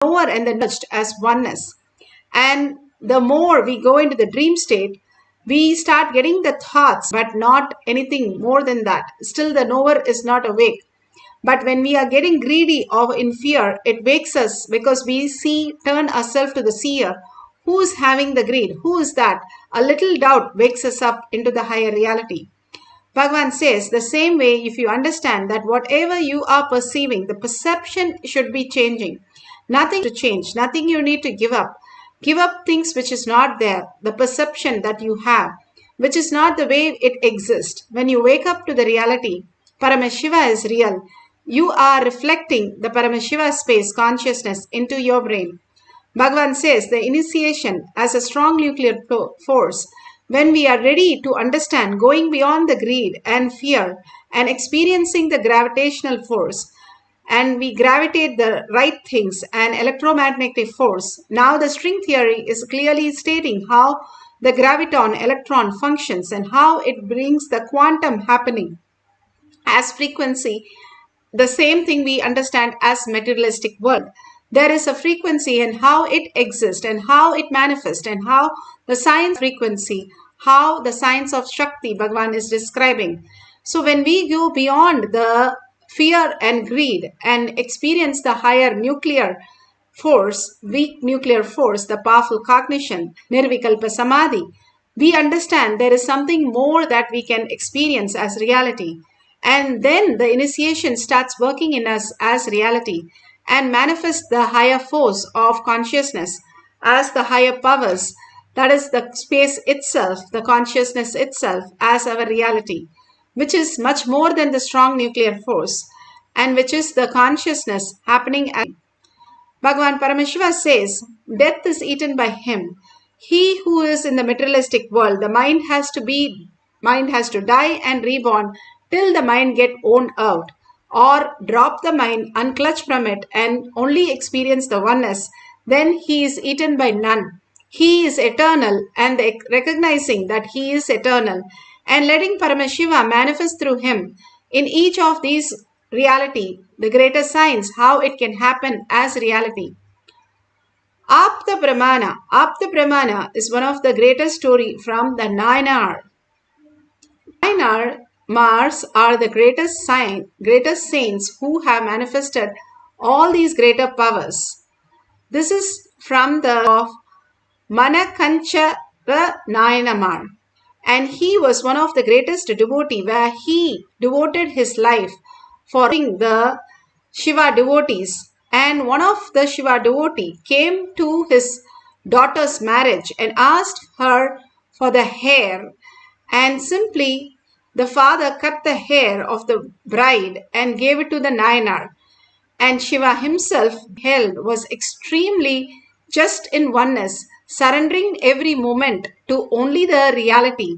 knower and the merged as oneness. And the more we go into the dream state, we start getting the thoughts, but not anything more than that. Still, the knower is not awake. But when we are getting greedy or in fear, it wakes us because we turn ourselves to the seer. Who is having the greed? Who is that? A little doubt wakes us up into the higher reality. Bhagavan says, the same way, if you understand that whatever you are perceiving, the perception should be changing. Nothing to change, nothing you need to give up. Give up things which is not there, the perception that you have, which is not the way it exists. When you wake up to the reality, Paramashiva is real. You are reflecting the Paramashiva space consciousness into your brain. Bhagavan says the initiation as a strong nuclear force, when we are ready to understand going beyond the greed and fear and experiencing the gravitational force, and we gravitate the right things and electromagnetic force. Now the string theory is clearly stating how the graviton electron functions and how it brings the quantum happening as frequency, the same thing we understand as materialistic world. There is a frequency and how it exists and how it manifests and how the science frequency, how the science of Shakti Bhagavan is describing. So when we go beyond the fear and greed and experience the higher nuclear force, weak nuclear force, the powerful cognition, nirvikalpa samadhi, we understand there is something more that we can experience as reality. And then the initiation starts working in us as reality and manifests the higher force of consciousness as the higher powers, that is the space itself, the consciousness itself as our reality, which is much more than the strong nuclear force and which is the consciousness happening. Bhagavan Paramashiva says, death is eaten by him. He who is in the materialistic world, the mind has to die and reborn till the mind get owned out, or drop the mind, unclutch from it and only experience the oneness, then he is eaten by none. He is eternal, and recognizing that he is eternal and letting Paramashiva manifest through him in each of these reality, the greater science, how it can happen as reality. Apta Brahmana is one of the greatest story from the Nayanar. Mars are the greatest saints who have manifested all these greater powers. This is from the of Manakanchara Nayanamar. And he was one of the greatest devotee where he devoted his life for the Shiva devotees. And one of the Shiva devotee came to his daughter's marriage and asked her for the hair, and simply the father cut the hair of the bride and gave it to the Nayanar. And Shiva himself held was extremely just in oneness, surrendering every moment to only the reality.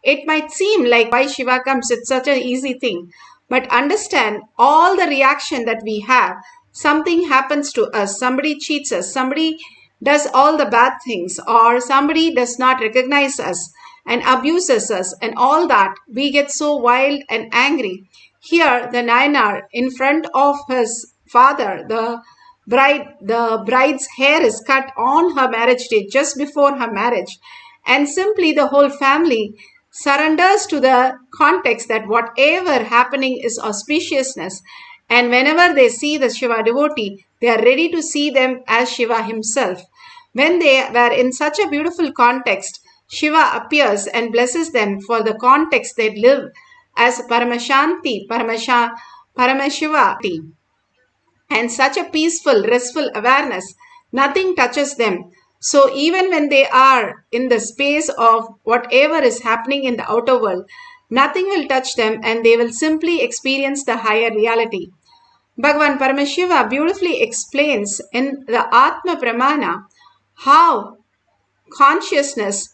It might seem like why Shiva comes, it's such an easy thing. But understand all the reaction that we have. Something happens to us, somebody cheats us, somebody does all the bad things, or somebody does not recognize us and abuses us, and all that, we get so wild and angry. Here, the Nayanar, in front of his father, the bride's hair is cut on her marriage day, just before her marriage, and simply the whole family surrenders to the context that whatever happening is auspiciousness, and whenever they see the Shiva devotee, they are ready to see them as Shiva himself. When they were in such a beautiful context, Shiva appears and blesses them for the context they live as Paramashanti, Paramashivati, and such a peaceful, restful awareness, nothing touches them. So even when they are in the space of whatever is happening in the outer world, nothing will touch them and they will simply experience the higher reality. Bhagavan Paramashiva beautifully explains in the Atma Pramana how consciousness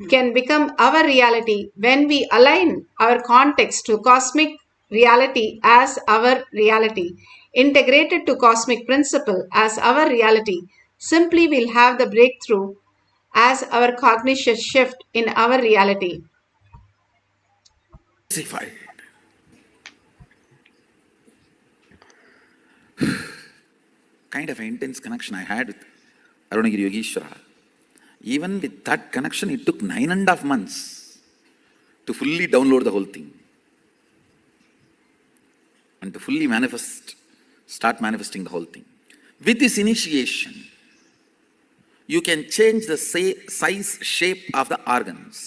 can become our reality when we align our context to cosmic reality as our reality, integrated to cosmic principle as our reality. Simply we'll have the breakthrough as our cognition shift in our reality. kind of an intense connection I had with Arunagiri Yogeshwara. Even with that connection, it took 9.5 months to fully download the whole thing and to fully start manifesting the whole thing. With this initiation, you can change the size, shape of the organs.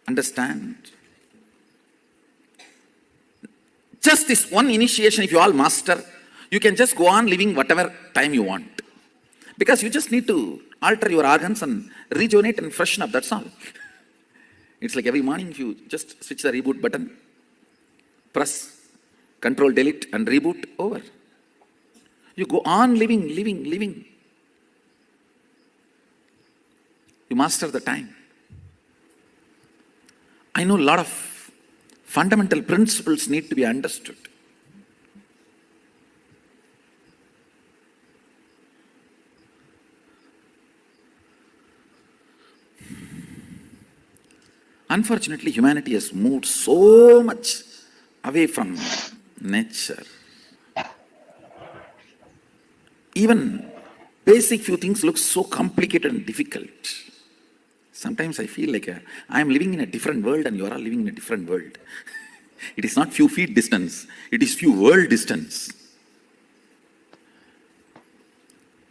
Understand? Just this one initiation, if you all master, you can just go on living whatever time you want. Because you just need to alter your organs and rejuvenate and freshen up, that's all. It's like every morning if you just switch the reboot button, press, control, delete and reboot, over. You go on living. You master the time. I know a lot of fundamental principles need to be understood. Unfortunately, humanity has moved so much away from nature. Even basic few things look so complicated and difficult. Sometimes I feel like I am living in a different world and you are all living in a different world. It is not few feet distance, it is few world distance.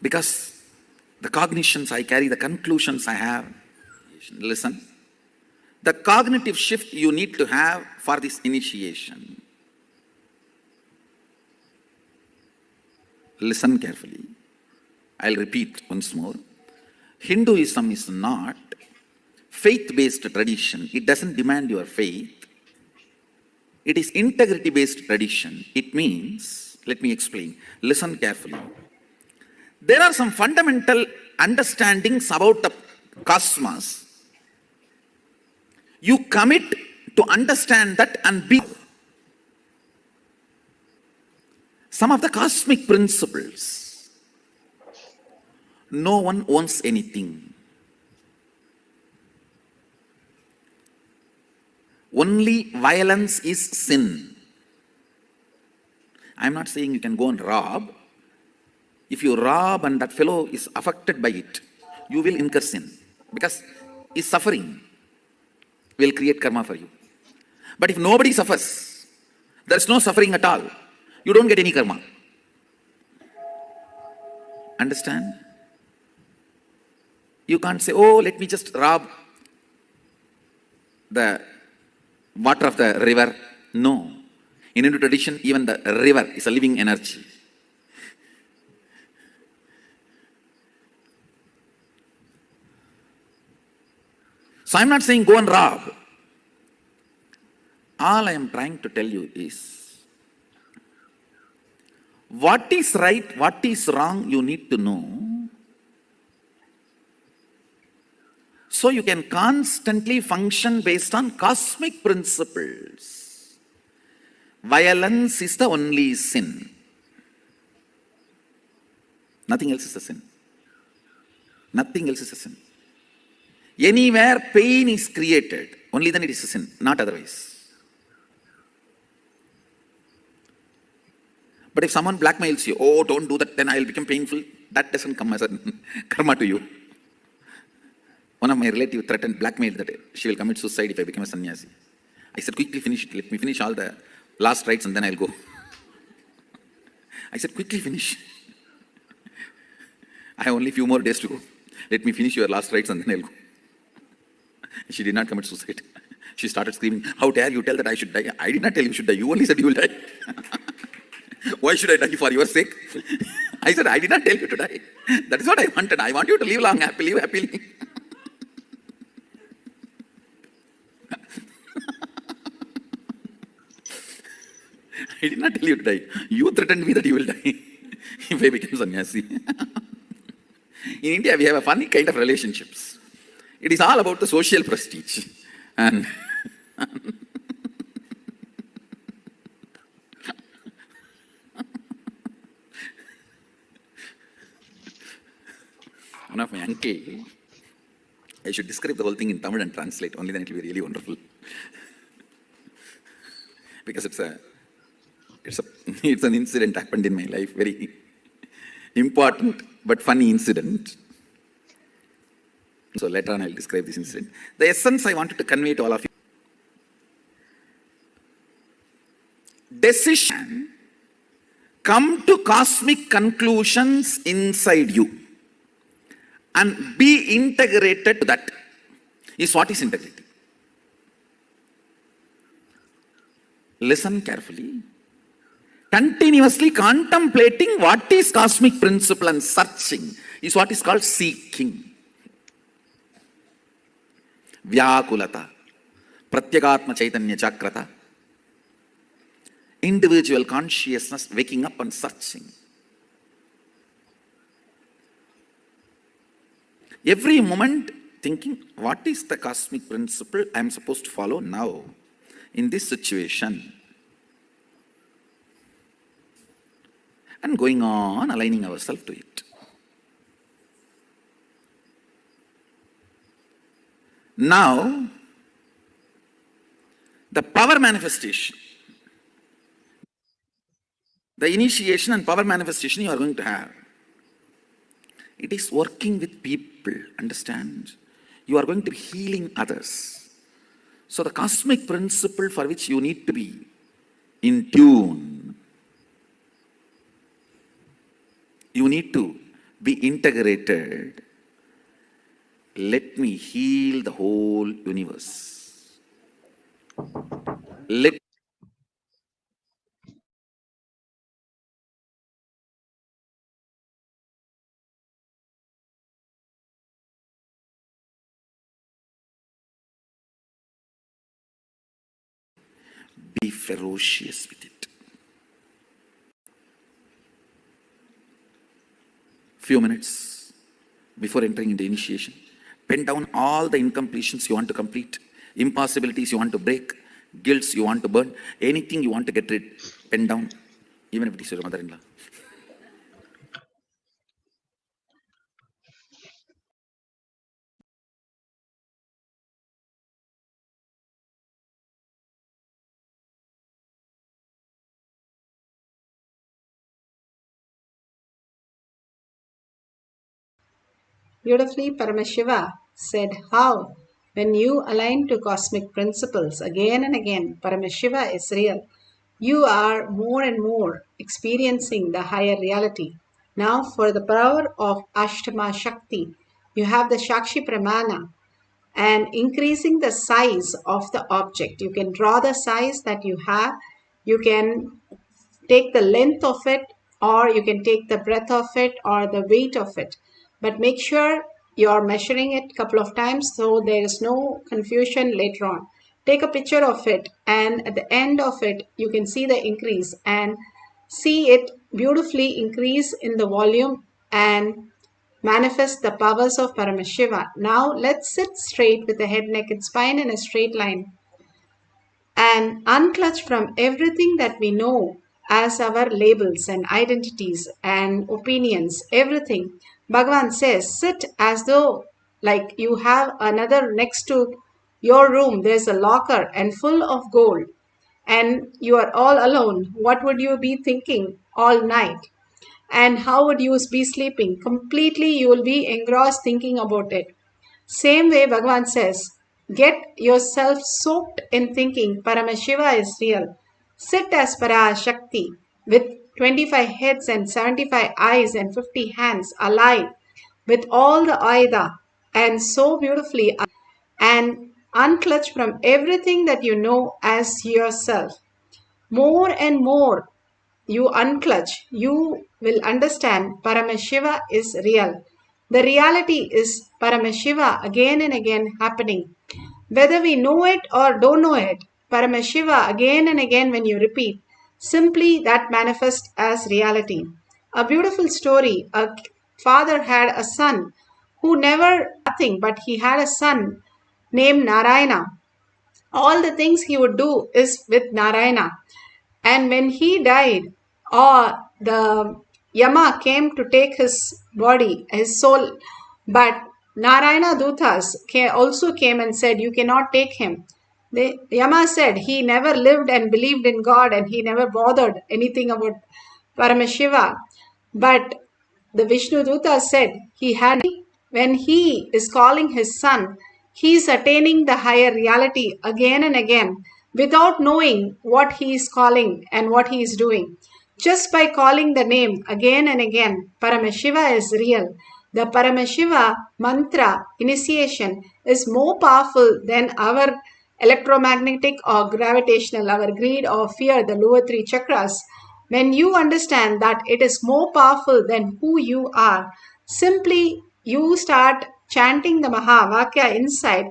Because the cognitions I carry, the conclusions I have, listen, the cognitive shift you need to have for this initiation. Listen carefully. I'll repeat once more. Hinduism is not faith-based tradition. It doesn't demand your faith. It is integrity-based tradition. It means, let me explain. Listen carefully. There are some fundamental understandings about the cosmos. You commit to understand that and be. Some of the cosmic principles. No one owns anything. Only violence is sin. I'm not saying you can go and rob. If you rob and that fellow is affected by it, you will incur sin. Because he's suffering. Will create karma for you. But if nobody suffers, there's no suffering at all, you don't get any karma. Understand? You can't say, oh, let me just rob the water of the river. No. In Hindu tradition, even the river is a living energy. So I'm not saying go and rob. All I am trying to tell you is, what is right, what is wrong, you need to know. So you can constantly function based on cosmic principles. Violence is the only sin. Nothing else is a sin. Nothing else is a sin. Anywhere pain is created, only then it is a sin, not otherwise. But if someone blackmails you, oh, don't do that, then I will become painful, that doesn't come as a karma to you. One of my relatives threatened, blackmailed that she will commit suicide if I become a sannyasi. I said, quickly finish it, let me finish all the last rites and then I'll go. I said, quickly finish. I have only a few more days to go. Let me finish your last rites and then I'll go. She did not commit suicide. She started screaming, how dare you tell that I should die? I did not tell you should die. You only said you will die. Why should I die? For your sake? I said, I did not tell you to die. That is what I wanted. I want you to live long, happily, live happily. I did not tell you to die. You threatened me that you will die if I become sannyasi. In India, we have a funny kind of relationships. It is all about the social prestige. And one of my uncle, I should describe the whole thing in Tamil and translate, only then it will be really wonderful. Because it's a It's an incident happened in my life, very important but funny incident. So later on I'll describe this incident. The essence I wanted to convey to all of you. Decision, come to cosmic conclusions inside you and be integrated to that is what is integrity. Listen carefully. Continuously contemplating what is cosmic principle and searching is what is called seeking. Vyakulata, Pratyagatma Chaitanya Chakrata, individual consciousness waking up and searching. Every moment thinking, what is the cosmic principle I am supposed to follow now in this situation? And going on aligning ourselves to it. Now, the power manifestation, the initiation and power manifestation you are going to have, it is working with people, understand? You are going to be healing others. So the cosmic principle for which you need to be in tune, you need to be integrated. Let me heal the whole universe. Let be ferocious with it. Few minutes before entering into initiation, pen down all the incompletions you want to complete, impossibilities you want to break, guilts you want to burn, anything you want to get rid, pen down, even if it is your mother-in-law. Beautifully, Paramashiva said how, when you align to cosmic principles again and again, Paramashiva is real. You are more and more experiencing the higher reality. Now, for the power of Ashtama Shakti, you have the Shakshi Pramana and increasing the size of the object. You can draw the size that you have. You can take the length of it, or you can take the breadth of it or the weight of it, but make sure you're measuring it a couple of times so there is no confusion later on. Take a picture of it, and at the end of it you can see the increase and see it beautifully increase in the volume and manifest the powers of Paramashiva. Now let's sit straight with the head, neck and spine in a straight line and unclutch from everything that we know as our labels and identities and opinions, everything. Bhagavan says, sit as though like you have another next to your room. There's a locker and full of gold and you are all alone. What would you be thinking all night? And how would you be sleeping? Completely you will be engrossed thinking about it. Same way Bhagavan says, get yourself soaked in thinking Paramashiva is real. Sit as Parashakti with 25 heads and 75 eyes and 50 hands alive with all the Aida and so beautifully and unclutch from everything that you know as yourself. More and more you unclutch, you will understand Paramashiva is real. The reality is Paramashiva again and again happening. Whether we know it or don't know it, Paramashiva again and again when you repeat, simply that manifests as reality. A beautiful story. A father had a son who never nothing, but he had a son named Narayana. All the things he would do is with Narayana. And when he died, the Yama came to take his body, his soul, but Narayana Dutas also came and said, you cannot take him. Yama said he never lived and believed in God and he never bothered anything about Paramashiva. But the Vishnu Duta said he had, when he is calling his son, he is attaining the higher reality again and again without knowing what he is calling and what he is doing. Just by calling the name again and again, Paramashiva is real. The Paramashiva mantra initiation is more powerful than our electromagnetic or gravitational, our greed or fear, the lower three chakras. When you understand that it is more powerful than who you are, simply you start chanting the Mahavakya inside,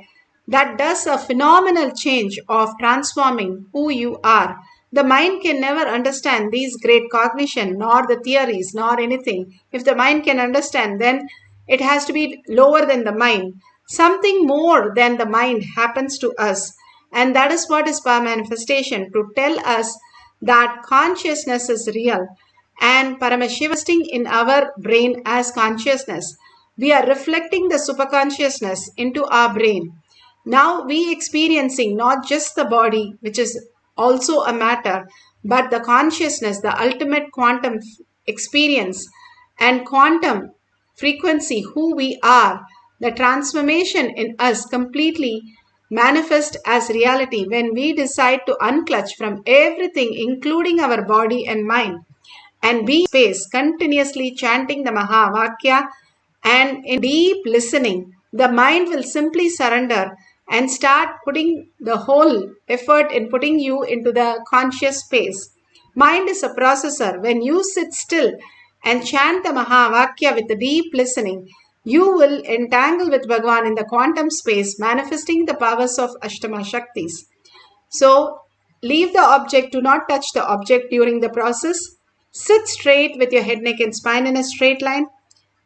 that does a phenomenal change of transforming who you are. The mind can never understand these great cognition, nor the theories, nor anything. If the mind can understand, then it has to be lower than the mind. Something more than the mind happens to us. And that is what is power manifestation, to tell us that consciousness is real and Paramashiva in our brain as consciousness. We are reflecting the superconsciousness into our brain. Now we experiencing not just the body, which is also a matter, but the consciousness, the ultimate quantum experience and quantum frequency, who we are, the transformation in us completely manifest as reality when we decide to unclutch from everything, including our body and mind, and be in space, continuously chanting the Mahavakya and in deep listening, the mind will simply surrender and start putting the whole effort in putting you into the conscious space. Mind is a processor. When you sit still and chant the Mahavakya with the deep listening, you will entangle with Bhagavan in the quantum space, manifesting the powers of Ashtama Shaktis. So, leave the object, do not touch the object during the process. Sit straight with your head, neck and spine in a straight line.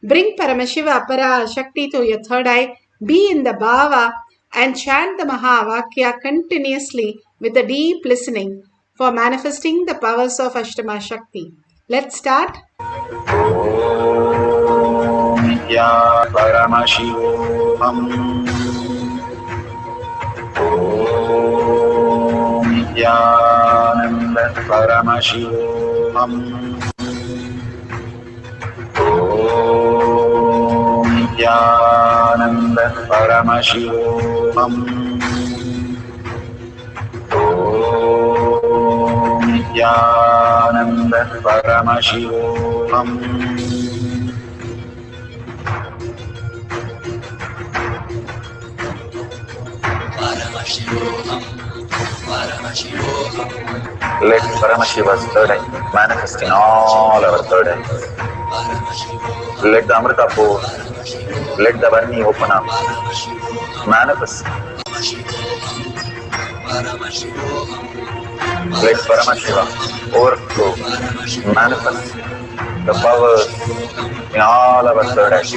Bring Paramashiva Parashakti to your third eye. Be in the bhava and chant the Mahavakya continuously with a deep listening for manifesting the powers of Ashtama Shakti. Let's start. Paramashivoham. Nithyananda Paramashivam. Nithyananda Paramashivam. Nithyananda Paramashivam. Let Paramashiva's third eye manifest in all our third eyes. Let the Amrita pour, let the Varni open up, manifest. Let Paramashiva overflow, manifest the powers in all our third eyes.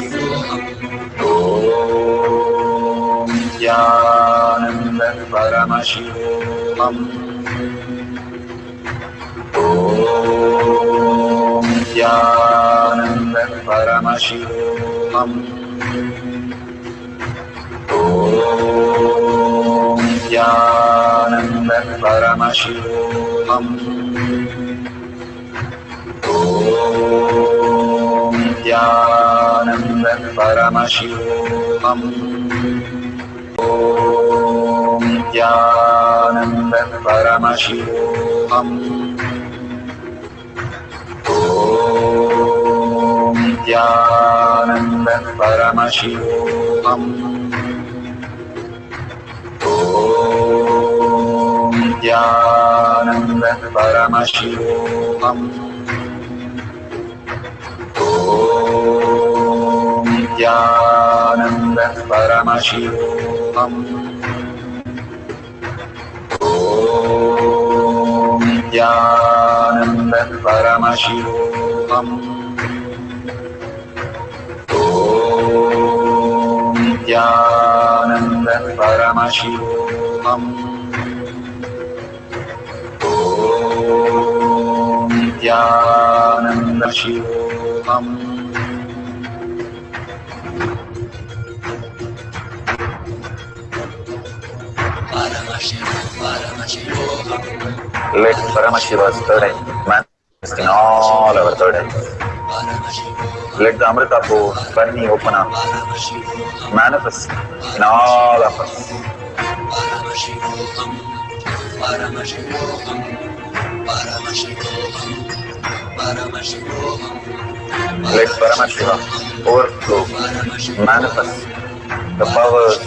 Om Nithyananda Paramashivam. Om Nithyananda Paramashivam. Om Nithyananda Paramashivam. Om Nithyananda Paramashivam. Om Nithyananda Paramashivam. Om Nithyananda Paramashivam. Om Nithyananda Paramashivam. Om Nithyananda Paramashivam. Om Nithyananda Paramashivam. Om Nithyananda Paramashivam. Om Nithyananda Shivam. Paramashivoham. Let Paramashiva's third eye manifest in all our third eyes. Let the Amrita pore burn open up, manifest in all of us. Paramashivoham, Paramashivoham, Paramashivoham, Paramashivoham. Let Paramashiva overflow, manifest the powers.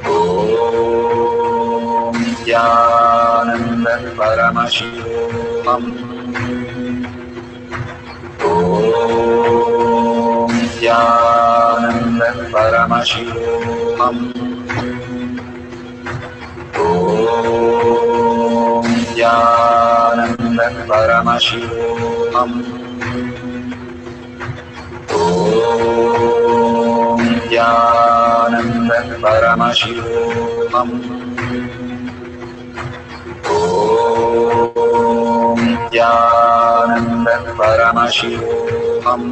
Om Nithyananda Paramashivoham. Om Nithyananda Paramashivoham. Om Nithyananda Paramashivoham. Om Nithyananda Paramashivoham. Om Nithyananda Paramashivoham.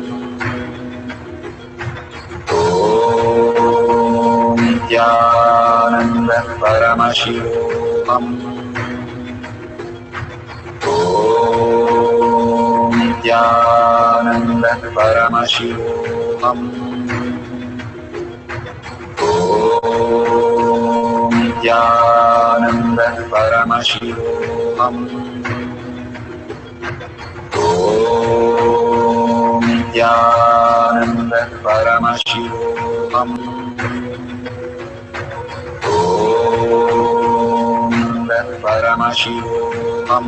Om Nithyananda Paramashivoham. Om Nithyananda Paramashivoham. Om Nithyananda Paramashivoham. Om Nithyananda Paramashivoham. Om Paramashivoham.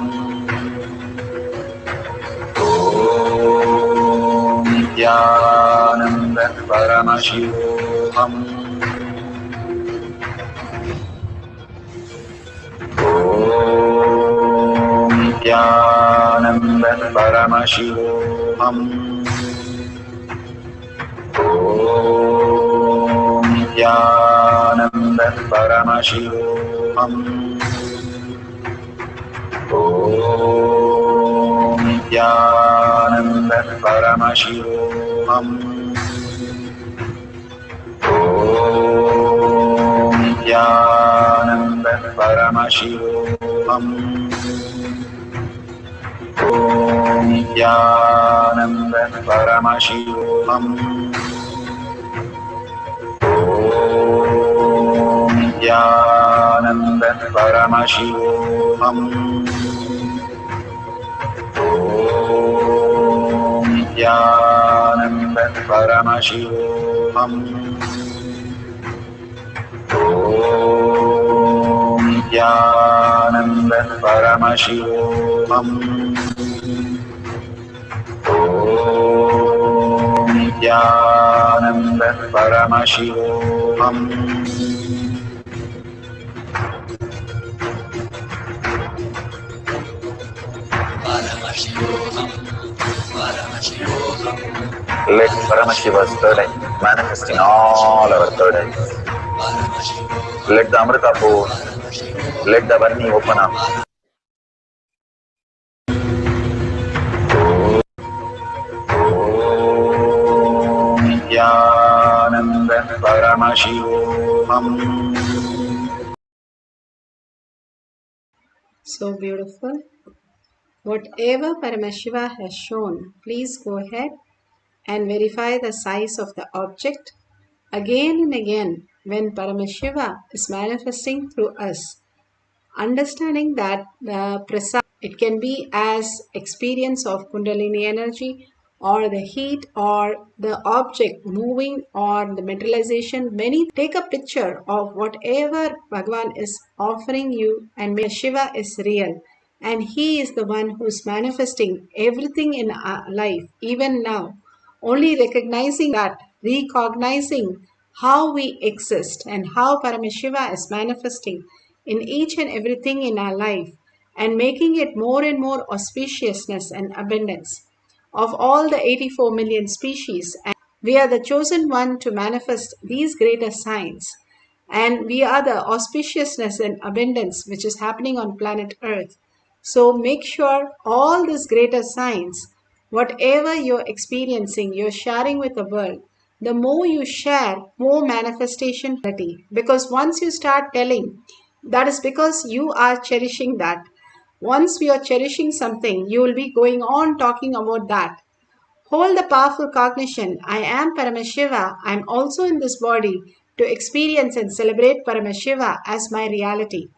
Om Nithyananda Paramashivoham. Om Nithyananda Paramashivoham. Om Nithyananda Paramashivoham. Om Nithyananda Paramashivoham. Om Nithyananda Paramashivoham. Om Nithyananda Paramashivoham. Om Nithyananda Paramashivoham. Om Nithyananda Paramashivoham. Om Nithyananda Paramashivoham. Om Nithyananda Paramashivoham. Paramashivoham, Paramashivoham, Let Paramashiva's third eye manifest in all our third eyes. Let the Amrita pour, let the Varni open up. Om Nithyananda Paramashivoham. So beautiful. Whatever Paramashiva has shown, please go ahead and verify the size of the object. Again and again, when Paramashiva is manifesting through us, understanding that the prasad, it can be as experience of Kundalini energy or the heat or the object moving or the materialization. Many take a picture of whatever Bhagavan is offering you, and Shiva is real. And he is the one who is manifesting everything in our life, even now. Only recognizing that, recognizing how we exist and how Paramashiva is manifesting in each and everything in our life, and making it more and more auspiciousness and abundance of all the 84 million species. And we are the chosen one to manifest these greater signs. And we are the auspiciousness and abundance which is happening on planet Earth. So make sure all these greater signs, whatever you're experiencing, you're sharing with the world. The more you share, more manifestation. Because once you start telling, That is because you are cherishing that. Once we are cherishing something, you will be going on talking about that. Hold the powerful cognition, I am Paramashiva, I am also in this body to experience and celebrate Paramashiva as my reality.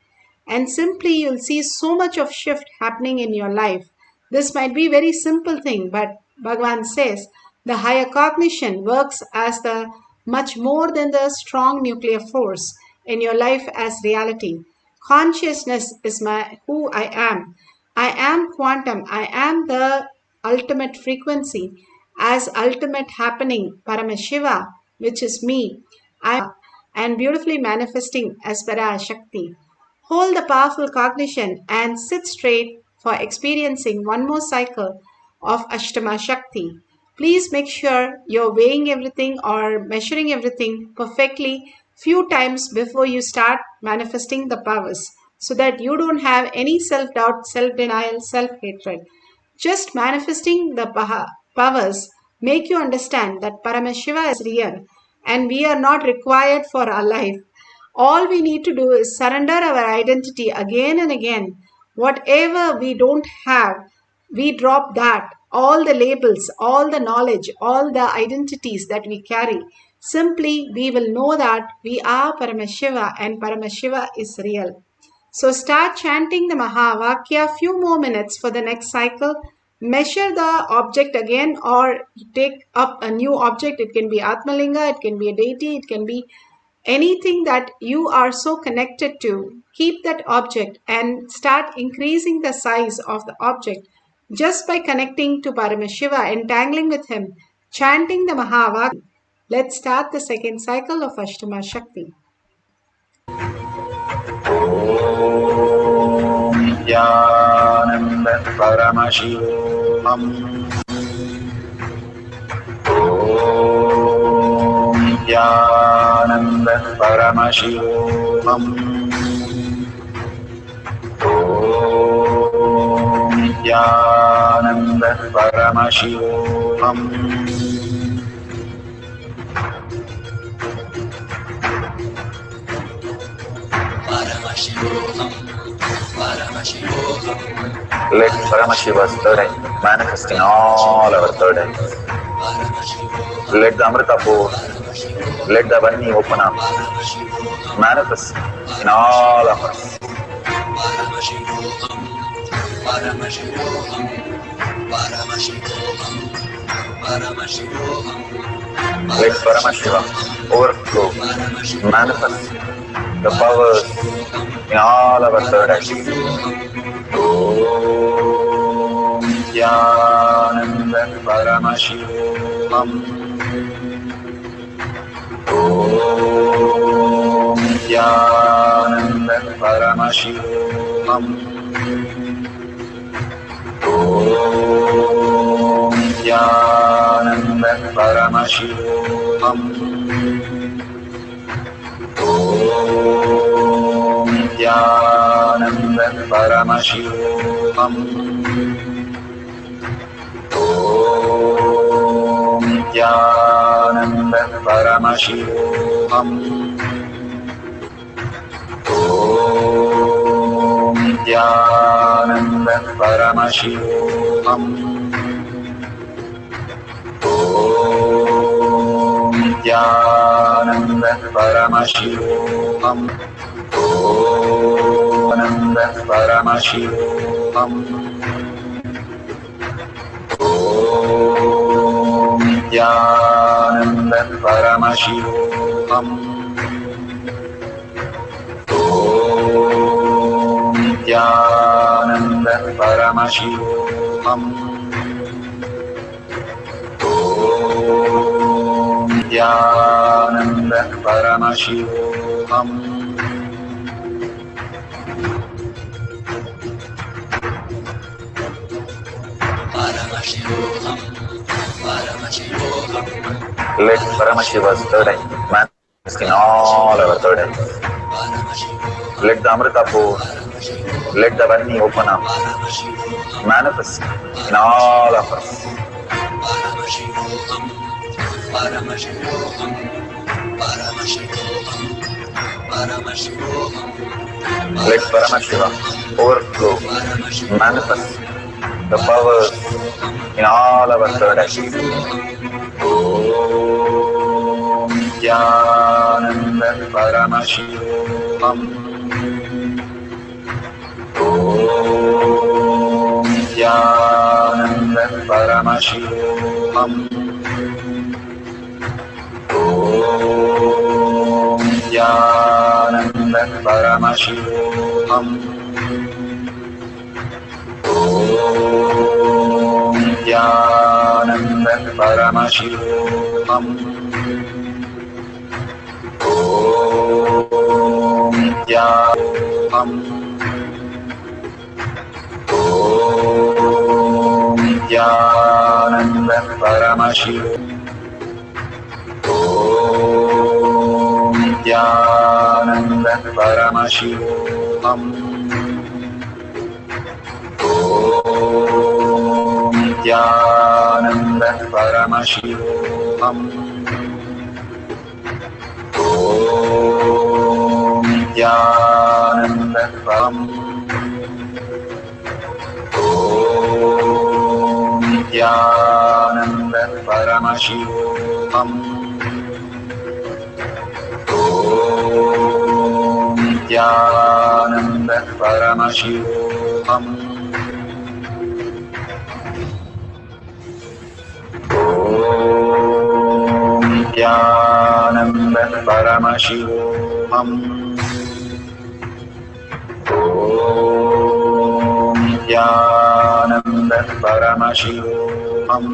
And simply you'll see so much of shift happening in your life. This might be a very simple thing, but Bhagavan says the higher cognition works as the much more than the strong nuclear force in your life as reality. Consciousness is my who I am. I am quantum. I am the ultimate frequency as ultimate happening Paramashiva, which is me. I am and beautifully manifesting as Parashakti. Hold the powerful cognition and sit straight for experiencing one more cycle of Ashtama Shakti. Please make sure you're weighing everything or measuring everything perfectly few times before you start manifesting the powers so that you don't have any self-doubt, self-denial, self-hatred. Just manifesting the powers make you understand that Paramashiva is real and we are not required for our life. All we need to do is surrender our identity again and again. Whatever we don't have, we drop that. All the labels, all the knowledge, all the identities that we carry. Simply, we will know that we are Paramashiva and Paramashiva is real. So start chanting the Mahavakya few more minutes for the next cycle. Measure the object again or take up a new object. It can be Atmalinga, it can be a deity, it can be anything that you are so connected to. Keep that object and start increasing the size of the object just by connecting to Paramashiva, entangling with him, chanting the Mahavakya. Let's start the second cycle of Ashtama Shakti. Nithyananda Paramashivoham. Om Nithyananda Paramashivoham. Om Nithyananda Paramashivoham. Paramashivoham, Paramashivoham. Let Paramashiva's third eye manifest in all our third eyes. Let the Amrita pour, let the Vani open up, manifest in all of us. Paramashivoham, Paramashivoham, Paramashivoham, Paramashivoham. Let Paramashiva overflow, manifest the powers in all our third eyes. Om Nithyananda Paramashivoham. Om Nithyananda Paramashivoham. Om Nithyananda Paramashivoham. Om Nithyananda Paramashivoham. Om Nithyananda Paramashivoham. Om Nithyananda Paramashivoham. Om Nithyananda Paramashivoham. Om Nithyananda Paramashivoham. Om Nithyananda Paramashivoham. Om Nithyananda Paramashivoham. Om Nithyananda Paramashivoham. Paramashivoham, Paramashivoham. Let Paramashiva's third eye manifest in all our third eyes. Let the Amrita pour, let the Vani open up, manifest in all of us. Paramashivoham, Paramashivoham, Paramashivoham, Paramashivoham. Let Paramashiva overflow, manifest the powers in all our third eyes. Om Nithyananda Paramashivoham. Om Nithyananda Paramashivoham. Om Nithyananda Paramashivoham. Om Nithyananda Paramashivoham. Om Nithyanam. Om Nithyananda Paramashivoham. Om Nithyananda Paramashivoham. Om Nithyananda Paramashivoham. Om Nithyananda Param. Om Nithyananda Paramashivoham. Om Nithyananda Paramashivoham. Om Nithyananda Paramashivoham. Om Nithyananda Paramashivoham.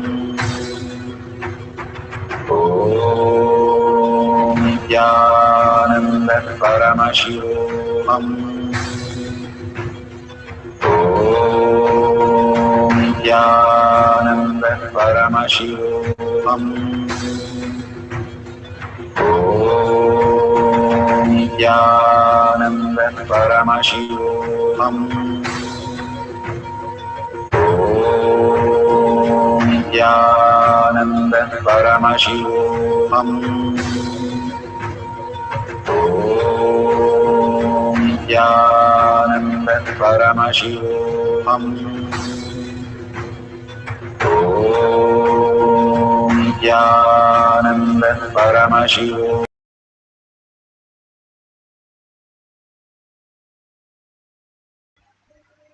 Om Nithyananda Paramashivoham. Om Nithyananda Paramashivoham. Om Nithyananda Paramashivoham. Om Nithyananda Paramashivoham. Om Nithyananda Paramashivoham. Om Nithyananda Paramashivoham.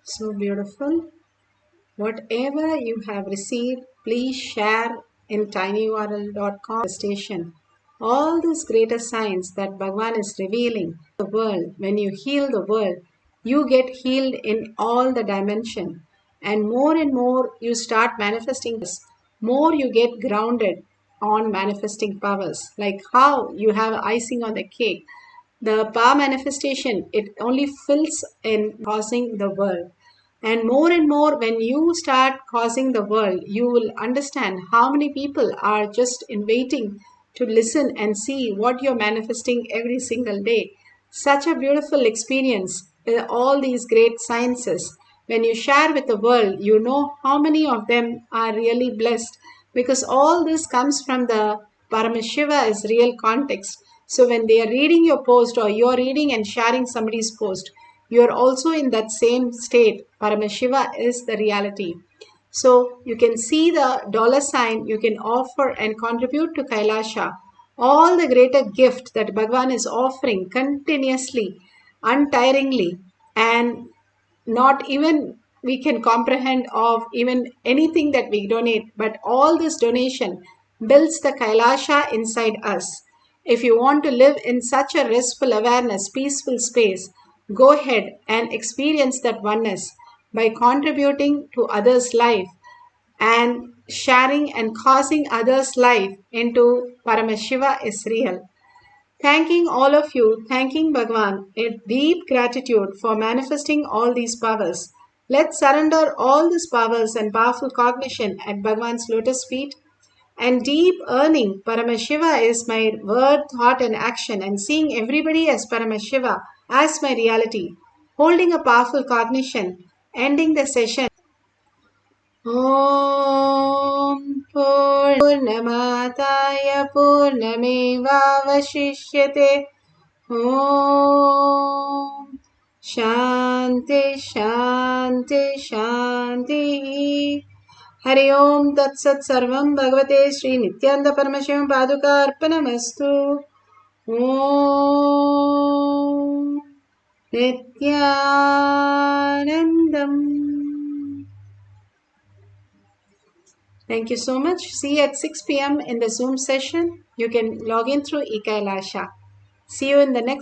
So beautiful. Whatever you have received, please share in tinyurl.com station. All these greater signs that Bhagavan is revealing the world. When you heal the world, you get healed in all the dimension. And more you start manifesting this, more you get grounded on manifesting powers. Like how you have icing on the cake. The power manifestation, it only fills in causing the world. And more, when you start causing the world, you will understand how many people are just in waiting to listen and see what you're manifesting every single day. Such a beautiful experience, all these great sciences. When you share with the world, you know how many of them are really blessed because all this comes from the Paramashiva is real context. So when they are reading your post or you're reading and sharing somebody's post, you are also in that same state. Paramashiva is the reality. So you can see the dollar sign, you can offer and contribute to Kailasha. All the greater gift that Bhagavan is offering continuously, untiringly, and not even we can comprehend of even anything that we donate, but all this donation builds the Kailasha inside us. If you want to live in such a restful awareness, peaceful space, go ahead and experience that oneness by contributing to others' life and sharing and causing others' life into Paramashiva is real. Thanking all of you, thanking Bhagwan, a deep gratitude for manifesting all these powers. Let's surrender all these powers and powerful cognition at Bhagwan's lotus feet. And deep earning Paramashiva is my word, thought, and action, and seeing everybody as Paramashiva as my reality. Holding a powerful cognition, ending the session. Om Purnamataya Purnamevavashishyate. Om Shanti, Shanti, Shanti. Hari Om Tat Sat Sarvam Bhagavate Sri Nithyananda Paramashivam Paduka Arpanamastu. Om Nithyanandam. Thank you so much. See you at 6 p.m. in the Zoom session. You can log in through eKailasha. See you in the next